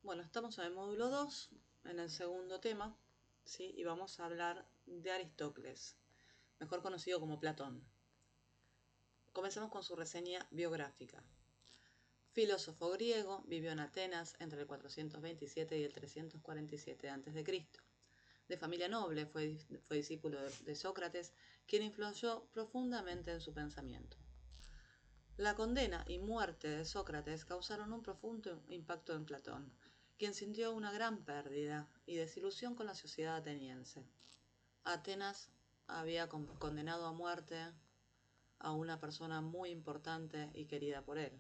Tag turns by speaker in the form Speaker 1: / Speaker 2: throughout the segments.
Speaker 1: Bueno, estamos en el módulo 2, en el segundo tema, ¿sí? Y vamos a hablar de Aristócles, mejor conocido como Platón. Comenzamos con su reseña biográfica. Filósofo griego, vivió en Atenas entre el 427 y el 347 a.C. De familia noble, fue discípulo de Sócrates, quien influyó profundamente en su pensamiento. La condena y muerte de Sócrates causaron un profundo impacto en Platón, quien sintió una gran pérdida y desilusión con la sociedad ateniense. Atenas había condenado a muerte a una persona muy importante y querida por él.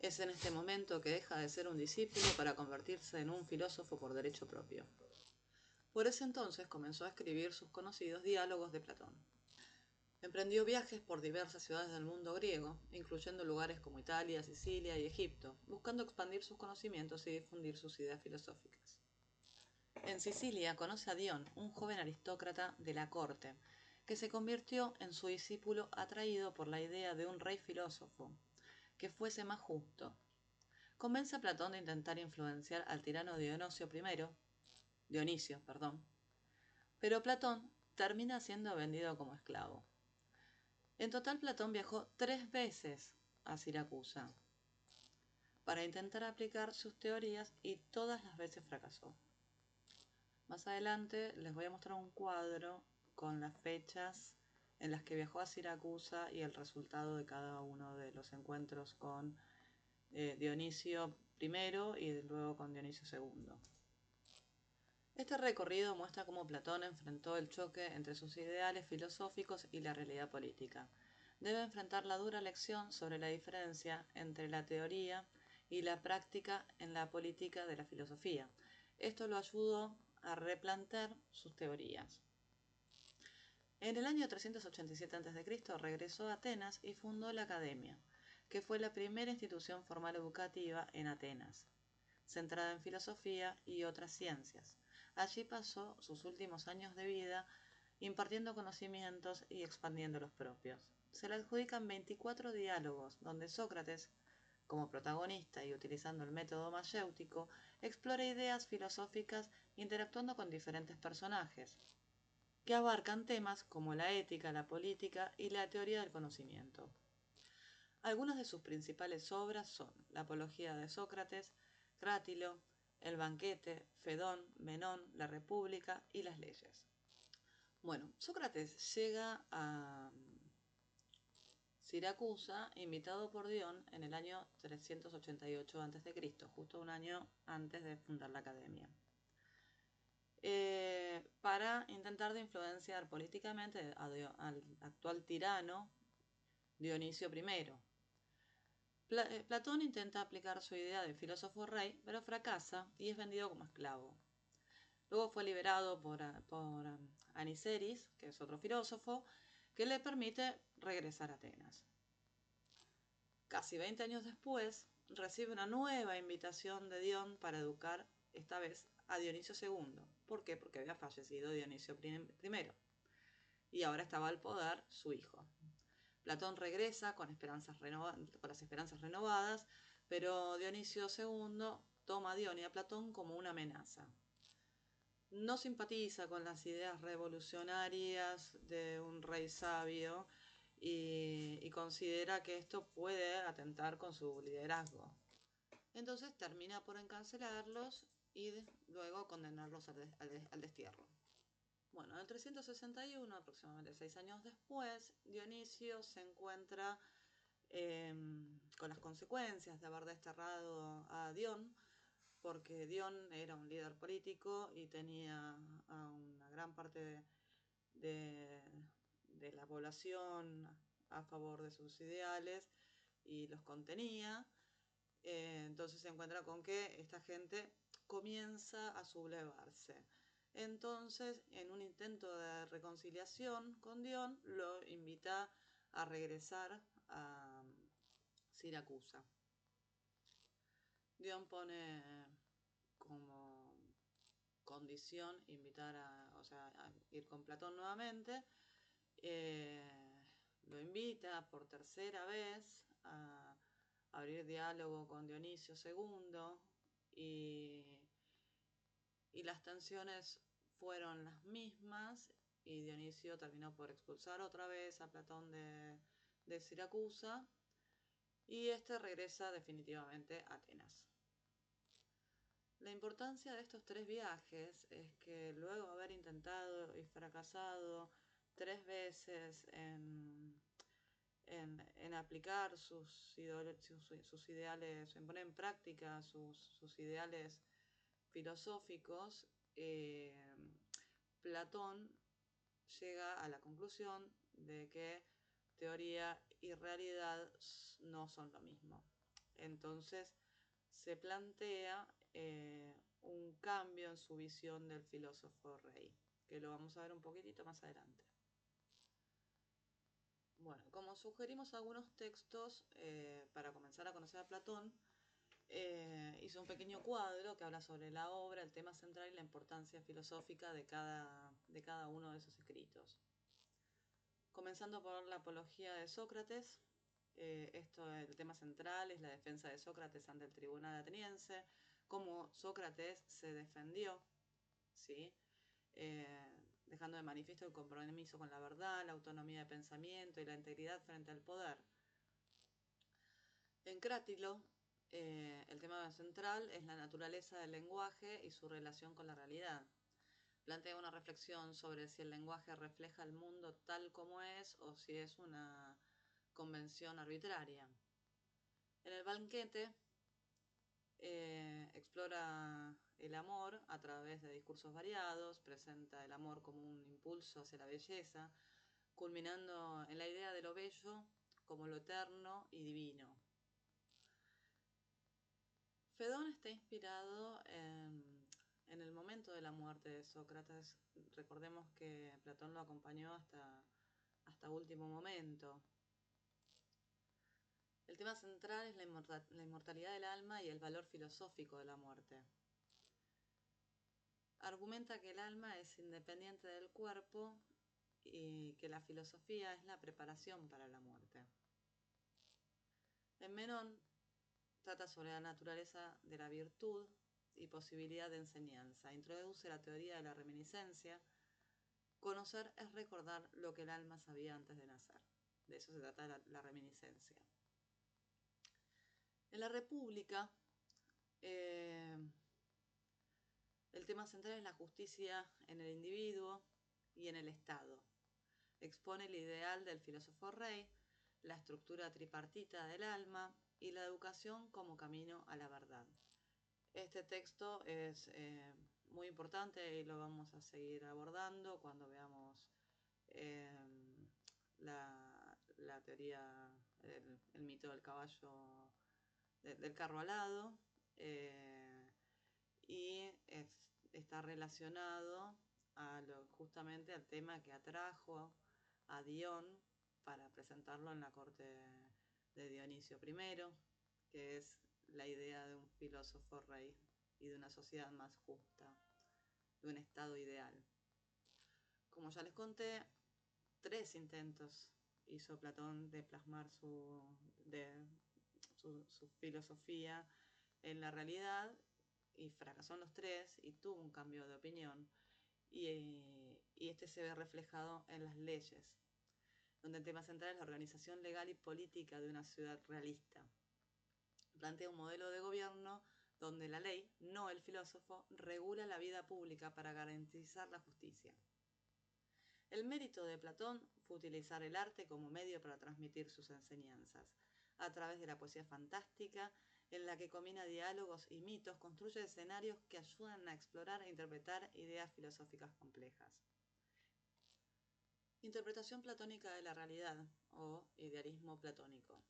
Speaker 1: Es en este momento que deja de ser un discípulo para convertirse en un filósofo por derecho propio. Por ese entonces comenzó a escribir sus conocidos diálogos de Platón. Emprendió viajes por diversas ciudades del mundo griego, incluyendo lugares como Italia, Sicilia y Egipto, buscando expandir sus conocimientos y difundir sus ideas filosóficas. En Sicilia conoce a Dion, un joven aristócrata de la corte, que se convirtió en su discípulo atraído por la idea de un rey filósofo, que fuese más justo. Convence a Platón de intentar influenciar al tirano Dionisio, pero Platón termina siendo vendido como esclavo. En total, Platón viajó 3 veces a Siracusa para intentar aplicar sus teorías y todas las veces fracasó. Más adelante les voy a mostrar un cuadro con las fechas en las que viajó a Siracusa y el resultado de cada uno de los encuentros con Dionisio I y luego con Dionisio II. Este recorrido muestra cómo Platón enfrentó el choque entre sus ideales filosóficos y la realidad política. Debe enfrentar la dura lección sobre la diferencia entre la teoría y la práctica en la política de la filosofía. Esto lo ayudó a replantear sus teorías. En el año 387 a.C. regresó a Atenas y fundó la Academia, que fue la primera institución formal educativa en Atenas, centrada en filosofía y otras ciencias. Allí pasó sus últimos años de vida impartiendo conocimientos y expandiendo los propios. Se le adjudican 24 diálogos, donde Sócrates, como protagonista y utilizando el método mayéutico, explora ideas filosóficas interactuando con diferentes personajes, que abarcan temas como la ética, la política y la teoría del conocimiento. Algunas de sus principales obras son La Apología de Sócrates, Crátilo, El Banquete, Fedón, Menón, La República y las Leyes. Bueno, Sócrates llega a Siracusa invitado por Dion en el año 388 a.C., justo un año antes de fundar la academia, para intentar de influenciar políticamente al actual tirano Dionisio I. Platón intenta aplicar su idea de filósofo rey, pero fracasa y es vendido como esclavo. Luego fue liberado por Aniceris, que es otro filósofo, que le permite regresar a Atenas. Casi 20 años después, recibe una nueva invitación de Dion para educar, esta vez, a Dionisio II. ¿Por qué? Porque había fallecido Dionisio I y ahora estaba al poder su hijo. Platón regresa con las esperanzas renovadas, pero Dionisio II toma a Dion y a Platón como una amenaza. No simpatiza con las ideas revolucionarias de un rey sabio y considera que esto puede atentar con su liderazgo. Entonces termina por encarcelarlos y luego condenarlos al destierro. Bueno, en el 361, aproximadamente 6 años después, Dionisio se encuentra con las consecuencias de haber desterrado a Dion, porque Dion era un líder político y tenía a una gran parte de la población a favor de sus ideales y los contenía. Entonces se encuentra con que esta gente comienza a sublevarse. Entonces, en un intento de reconciliación con Dion, lo invita a regresar a Siracusa. Dion pone como condición invitar a ir con Platón nuevamente. Lo invita por tercera vez a abrir diálogo con Dionisio II, y las tensiones fueron las mismas y Dionisio terminó por expulsar otra vez a Platón de Siracusa y este regresa definitivamente a Atenas. La importancia de estos 3 viajes es que luego de haber intentado y fracasado 3 veces en aplicar sus ideales, en poner en práctica sus ideales filosóficos, Platón llega a la conclusión de que teoría y realidad no son lo mismo. Entonces se plantea un cambio en su visión del filósofo rey, que lo vamos a ver un poquitito más adelante. Bueno, como sugerimos algunos textos para comenzar a conocer a Platón, hizo un pequeño cuadro que habla sobre la obra, el tema central y la importancia filosófica de cada uno de esos escritos. Comenzando por la apología de Sócrates, el tema central es la defensa de Sócrates ante el tribunal ateniense, cómo Sócrates se defendió, ¿sí? Dejando de manifiesto el compromiso con la verdad, la autonomía de pensamiento y la integridad frente al poder. En Crátilo, el tema central es la naturaleza del lenguaje y su relación con la realidad. Plantea una reflexión sobre si el lenguaje refleja el mundo tal como es o si es una convención arbitraria. En el banquete explora el amor a través de discursos variados, presenta el amor como un impulso hacia la belleza, culminando en la idea de lo bello como lo eterno y divino. Fedón está inspirado en el momento de la muerte de Sócrates. Recordemos que Platón lo acompañó hasta último momento. El tema central es la inmortalidad del alma y el valor filosófico de la muerte. Argumenta que el alma es independiente del cuerpo y que la filosofía es la preparación para la muerte. En Menón trata sobre la naturaleza de la virtud y posibilidad de enseñanza. Introduce la teoría de la reminiscencia. Conocer es recordar lo que el alma sabía antes de nacer. De eso se trata la reminiscencia. En la República, el tema central es la justicia en el individuo y en el Estado. Expone el ideal del filósofo rey, la estructura tripartita del alma y la educación como camino a la verdad. Este texto es muy importante y lo vamos a seguir abordando cuando veamos la teoría, el mito del caballo, del carro alado, y está relacionado justamente al tema que atrajo a Dion para presentarlo en la corte de Dionisio I, que es la idea de un filósofo rey y de una sociedad más justa, de un estado ideal. Como ya les conté, 3 intentos hizo Platón de plasmar su filosofía en la realidad y fracasó en los 3 y tuvo un cambio de opinión y este se ve reflejado en las leyes, donde el tema central es la organización legal y política de una ciudad realista. Plantea un modelo de gobierno donde la ley, no el filósofo, regula la vida pública para garantizar la justicia. El mérito de Platón fue utilizar el arte como medio para transmitir sus enseñanzas. A través de la poesía fantástica, en la que combina diálogos y mitos, construye escenarios que ayudan a explorar e interpretar ideas filosóficas complejas. Interpretación platónica de la realidad, o idealismo platónico.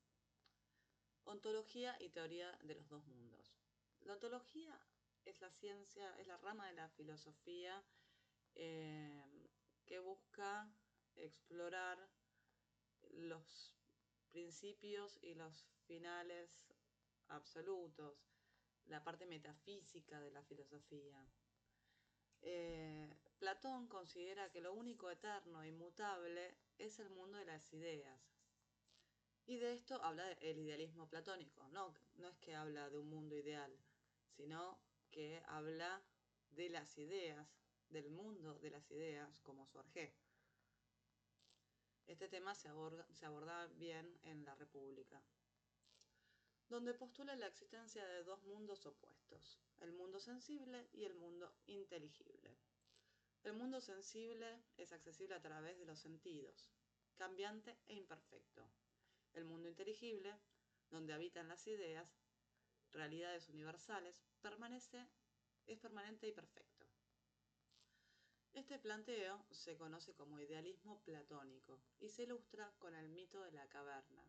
Speaker 1: Ontología y teoría de los 2 mundos. La ontología es la ciencia, es la rama de la filosofía que busca explorar los principios y los finales absolutos, la parte metafísica de la filosofía. Platón considera que lo único eterno e inmutable es el mundo de las ideas. Y de esto habla el idealismo platónico. No es que habla de un mundo ideal, sino que habla de las ideas, del mundo de las ideas como su arjé. Este tema se aborda bien en La República, donde postula la existencia de dos mundos opuestos, el mundo sensible y el mundo inteligible. El mundo sensible es accesible a través de los sentidos, cambiante e imperfecto. El mundo inteligible, donde habitan las ideas, realidades universales, es permanente y perfecto. Este planteo se conoce como idealismo platónico y se ilustra con el mito de la caverna,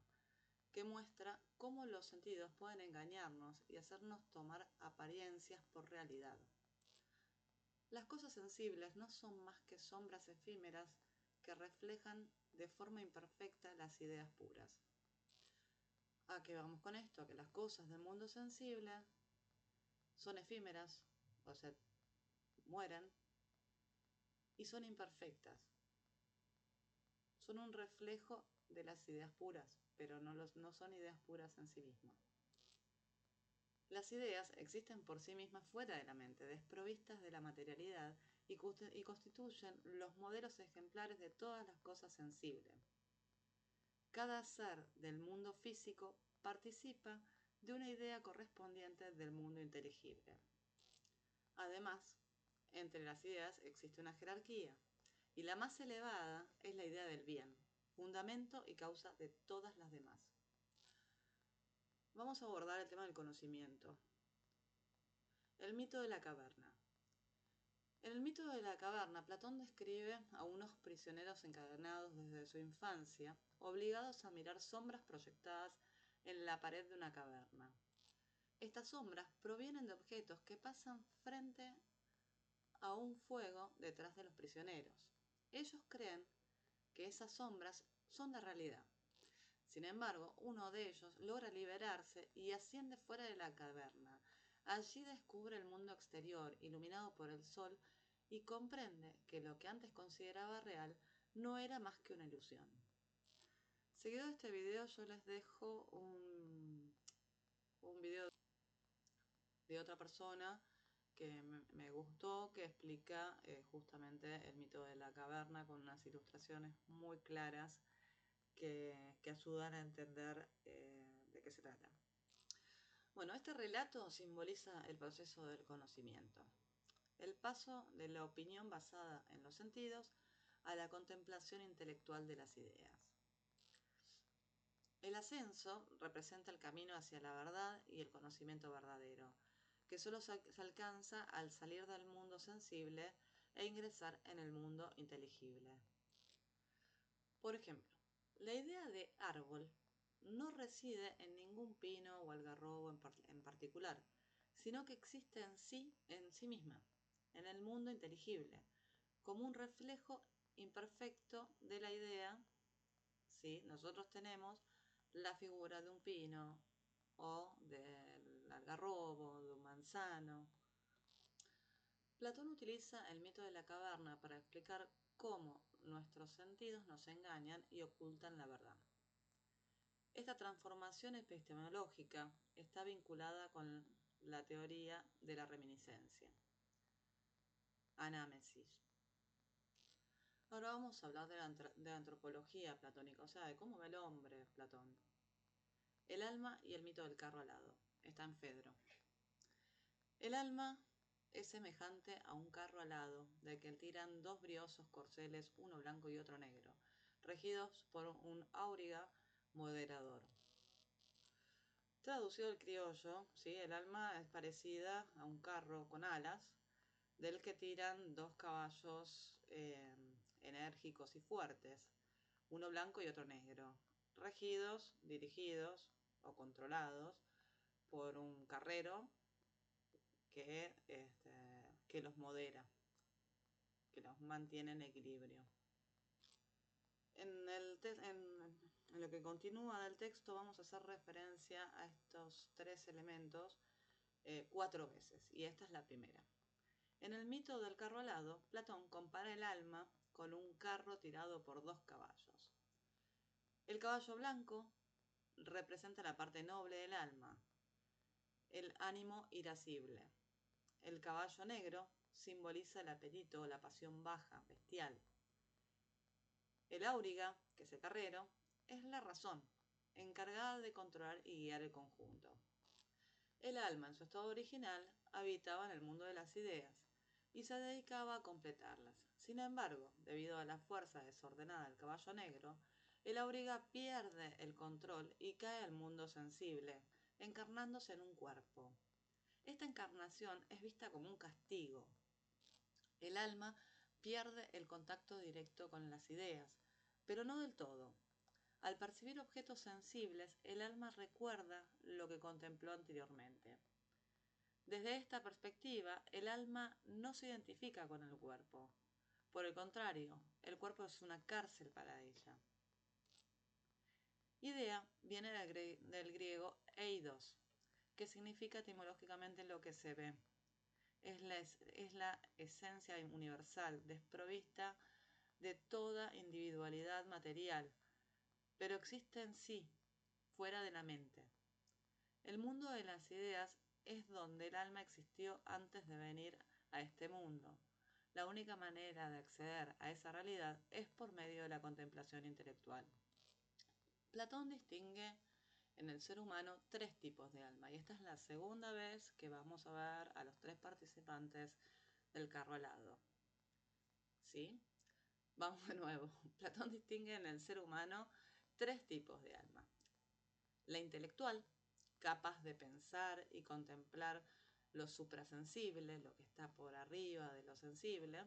Speaker 1: que muestra cómo los sentidos pueden engañarnos y hacernos tomar apariencias por realidad. Las cosas sensibles no son más que sombras efímeras que reflejan de forma imperfecta las ideas puras. ¿A qué vamos con esto? Que las cosas del mundo sensible son efímeras, o sea, mueren, y son imperfectas. Son un reflejo de las ideas puras, pero no son ideas puras en sí mismas. Las ideas existen por sí mismas fuera de la mente, desprovistas de la materialidad y constituyen los modelos ejemplares de todas las cosas sensibles. Cada ser del mundo físico participa de una idea correspondiente del mundo inteligible. Además, entre las ideas existe una jerarquía, y la más elevada es la idea del bien, fundamento y causa de todas las demás. Vamos a abordar el tema del conocimiento. El mito de la caverna. En el mito de la caverna, Platón describe a unos prisioneros encadenados desde su infancia, obligados a mirar sombras proyectadas en la pared de una caverna. Estas sombras provienen de objetos que pasan frente a un fuego detrás de los prisioneros. Ellos creen que esas sombras son la realidad. Sin embargo, uno de ellos logra liberarse y asciende fuera de la caverna. Allí descubre el mundo exterior, iluminado por el sol, y comprende que lo que antes consideraba real no era más que una ilusión. Seguido de este video, yo les dejo un video de otra persona que me gustó, que explica justamente el mito de la caverna con unas ilustraciones muy claras que ayudan a entender de qué se trata. Bueno, este relato simboliza el proceso del conocimiento, el paso de la opinión basada en los sentidos a la contemplación intelectual de las ideas. El ascenso representa el camino hacia la verdad y el conocimiento verdadero, que solo se alcanza al salir del mundo sensible e ingresar en el mundo inteligible. Por ejemplo, la idea de árbol no reside en ningún pino o algarrobo en particular, sino que existe en sí misma, en el mundo inteligible, como un reflejo imperfecto de la idea. ¿Sí? Nosotros tenemos la figura de un pino o del algarrobo, de un manzano. Platón utiliza el mito de la caverna para explicar cómo nuestros sentidos nos engañan y ocultan la verdad. Esta transformación epistemológica está vinculada con la teoría de la reminiscencia. Anámesis. Ahora vamos a hablar de la antropología platónica, o sea, de cómo ve el hombre Platón. El alma y el mito del carro alado. Está en Fedro. El alma es semejante a un carro alado, del que tiran dos briosos corceles, uno blanco y otro negro, regidos por un auriga moderador. Traducido al criollo, ¿sí? El alma es parecida a un carro con alas, del que tiran dos caballos enérgicos y fuertes, uno blanco y otro negro, regidos, dirigidos o controlados por un carrero que los modera, que los mantiene en equilibrio. En lo que continúa del texto vamos a hacer referencia a estos tres elementos 4 veces, y esta es la primera. En el mito del carro alado, Platón compara el alma con un carro tirado por dos caballos. El caballo blanco representa la parte noble del alma. el ánimo irascible. El caballo negro simboliza el apetito o la pasión baja, bestial. El auriga, que es el carrero, es la razón, encargada de controlar y guiar el conjunto. El alma, en su estado original, habitaba en el mundo de las ideas y se dedicaba a completarlas. Sin embargo, debido a la fuerza desordenada del caballo negro, el auriga pierde el control y cae al mundo sensible, encarnándose en un cuerpo. Esta encarnación es vista como un castigo. El alma pierde el contacto directo con las ideas, pero no del todo. Al percibir objetos sensibles, el alma recuerda lo que contempló anteriormente. Desde esta perspectiva, el alma no se identifica con el cuerpo. Por el contrario, el cuerpo es una cárcel para ella. Idea viene del griego eidos, que significa etimológicamente lo que se ve. Es la esencia universal, desprovista de toda individualidad material, pero existe en sí, fuera de la mente. El mundo de las ideas es donde el alma existió antes de venir a este mundo. La única manera de acceder a esa realidad es por medio de la contemplación intelectual. Platón distingue en el ser humano 3 tipos de alma, y esta es la segunda vez que vamos a ver a los 3 participantes del carro alado. ¿Sí? Vamos de nuevo. Platón distingue en el ser humano 3 tipos de alma. La intelectual, capaz de pensar y contemplar lo suprasensible, lo que está por arriba de lo sensible,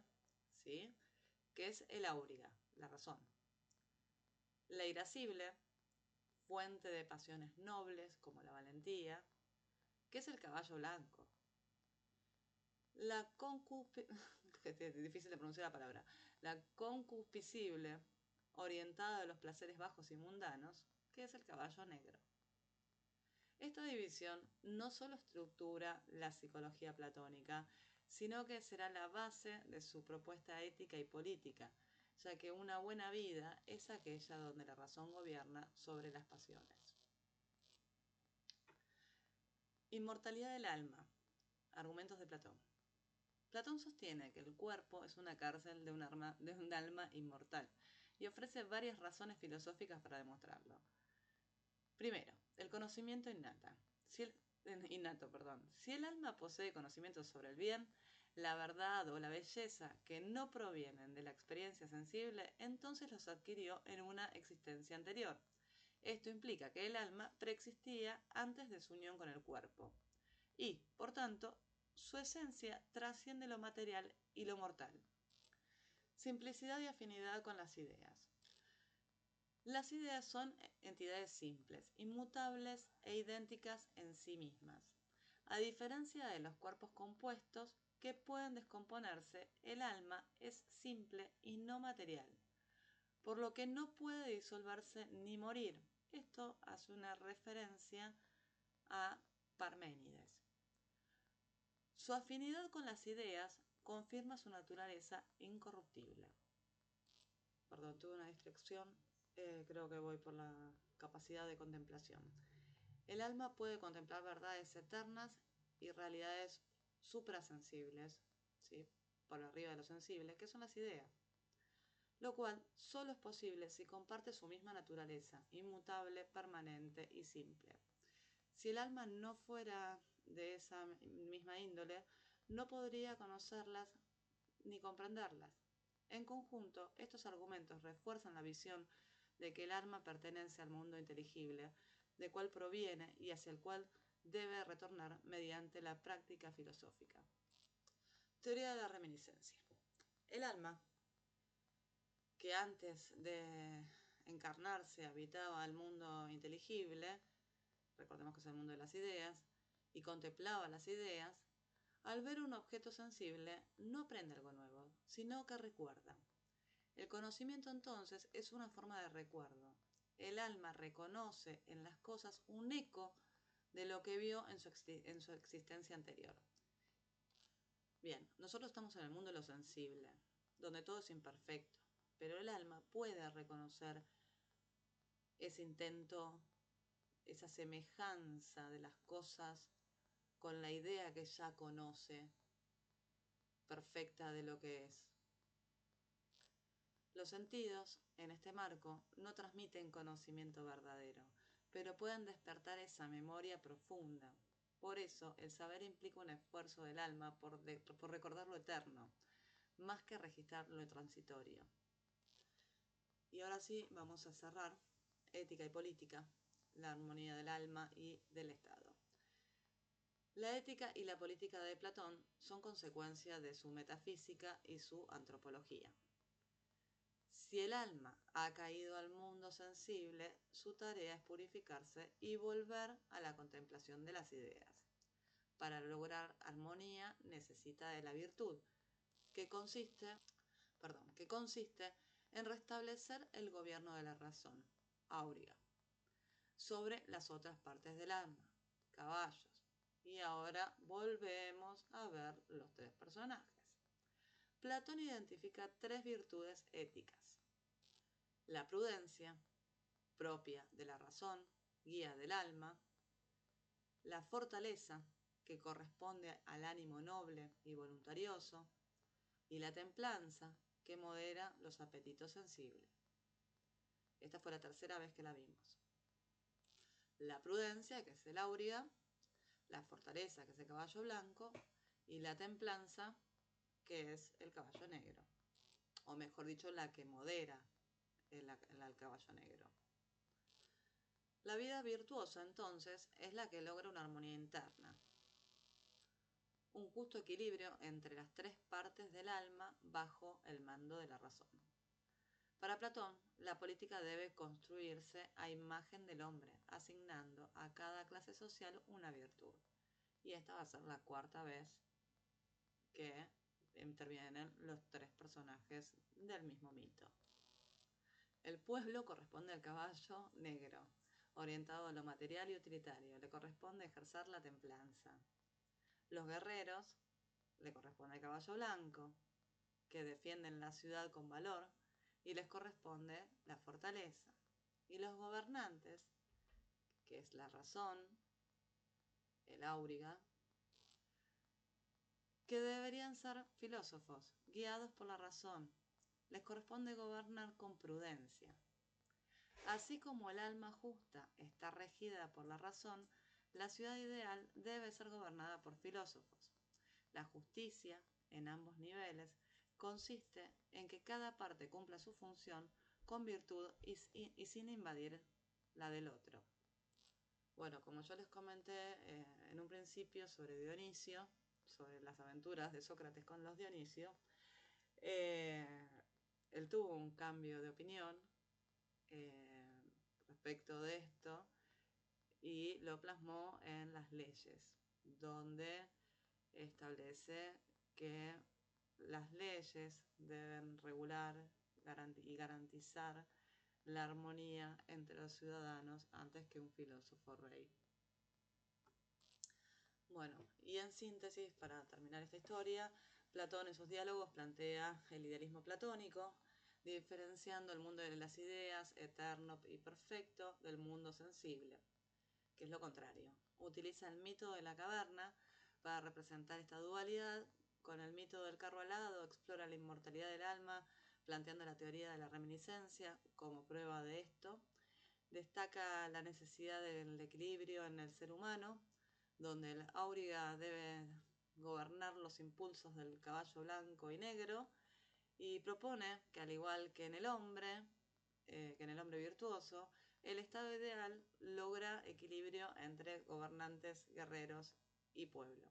Speaker 1: ¿sí? Que es el auriga, la razón. La irascible, fuente de pasiones nobles como la valentía, que es el caballo blanco. La difícil de pronunciar la palabra. La concupiscible, orientada a los placeres bajos y mundanos, que es el caballo negro. Esta división no solo estructura la psicología platónica, sino que será la base de su propuesta ética y política, ya que una buena vida es aquella donde la razón gobierna sobre las pasiones. Inmortalidad del alma. Argumentos de Platón. Platón sostiene que el cuerpo es una cárcel de un alma inmortal y ofrece varias razones filosóficas para demostrarlo. Primero, el conocimiento innato. Si el alma posee conocimientos sobre el bien, la verdad o la belleza que no provienen de la experiencia sensible, entonces los adquirió en una existencia anterior. Esto implica que el alma preexistía antes de su unión con el cuerpo y, por tanto, su esencia trasciende lo material y lo mortal. Simplicidad y afinidad con las ideas. Las ideas son entidades simples, inmutables e idénticas en sí mismas. A diferencia de los cuerpos compuestos que pueden descomponerse, el alma es simple y no material, por lo que no puede disolverse ni morir. Esto hace una referencia a Parménides. Su afinidad con las ideas confirma su naturaleza incorruptible. Perdón, tuve una distracción. Creo que voy por la capacidad de contemplación. El alma puede contemplar verdades eternas y realidades suprasensibles, ¿sí? Por arriba de lo sensible, que son las ideas. Lo cual solo es posible si comparte su misma naturaleza, inmutable, permanente y simple. Si el alma no fuera de esa misma índole, no podría conocerlas ni comprenderlas. En conjunto, estos argumentos refuerzan la visión de que el alma pertenece al mundo inteligible, de cual proviene y hacia el cual debe retornar mediante la práctica filosófica. Teoría de la reminiscencia. El alma, que antes de encarnarse habitaba el mundo inteligible, recordemos que es el mundo de las ideas, y contemplaba las ideas, al ver un objeto sensible no aprende algo nuevo, sino que recuerda. El conocimiento entonces es una forma de recuerdo. El alma reconoce en las cosas un eco de lo que vio en su existencia anterior. Bien, nosotros estamos en el mundo de lo sensible, donde todo es imperfecto, pero el alma puede reconocer ese intento, esa semejanza de las cosas con la idea que ya conoce perfecta de lo que es. Los sentidos, en este marco, no transmiten conocimiento verdadero, pero pueden despertar esa memoria profunda. Por eso, el saber implica un esfuerzo del alma por recordar lo eterno, más que registrar lo transitorio. Y ahora sí, vamos a cerrar ética y política, la armonía del alma y del Estado. La ética y la política de Platón son consecuencia de su metafísica y su antropología. Si el alma ha caído al mundo sensible, su tarea es purificarse y volver a la contemplación de las ideas. Para lograr armonía necesita de la virtud, que consiste en restablecer el gobierno de la razón, áurea, sobre las otras partes del alma, caballos. Y ahora volvemos a ver los tres personajes. Platón identifica tres virtudes éticas. La prudencia, propia de la razón, guía del alma. La fortaleza, que corresponde al ánimo noble y voluntarioso. Y la templanza, que modera los apetitos sensibles. Esta fue la tercera vez que la vimos. La prudencia, que es el áurea, la fortaleza, que es el caballo blanco, y la templanza, que es el caballo negro. O mejor dicho, la que modera el caballo negro. La vida virtuosa, entonces, es la que logra una armonía interna. Un justo equilibrio entre las tres partes del alma bajo el mando de la razón. Para Platón, la política debe construirse a imagen del hombre, asignando a cada clase social una virtud. Y esta va a ser la cuarta vez que intervienen los tres personajes del mismo mito. El pueblo corresponde al caballo negro, orientado a lo material y utilitario. Le corresponde ejercer la templanza. Los guerreros le corresponde al caballo blanco, que defienden la ciudad con valor, y les corresponde la fortaleza. Y los gobernantes, que es la razón, el áuriga, que deberían ser filósofos, guiados por la razón. Les corresponde gobernar con prudencia. Así como el alma justa está regida por la razón, la ciudad ideal debe ser gobernada por filósofos. La justicia, en ambos niveles, consiste en que cada parte cumpla su función con virtud y sin invadir la del otro. Bueno, como yo les comenté en un principio sobre Dionisio, sobre las aventuras de Sócrates con los Dionisio, él tuvo un cambio de opinión respecto de esto y lo plasmó en las leyes, donde establece que las leyes deben regular y garantizar la armonía entre los ciudadanos antes que un filósofo rey. Bueno, y en síntesis, para terminar esta historia, Platón en sus diálogos plantea el idealismo platónico, diferenciando el mundo de las ideas, eterno y perfecto, del mundo sensible, que es lo contrario. Utiliza el mito de la caverna para representar esta dualidad. Con el mito del carro alado explora la inmortalidad del alma, planteando la teoría de la reminiscencia como prueba de esto. Destaca la necesidad del equilibrio en el ser humano, donde el áuriga debe gobernar los impulsos del caballo blanco y negro, y propone que al igual que en el hombre virtuoso, el estado ideal logra equilibrio entre gobernantes, guerreros y pueblo.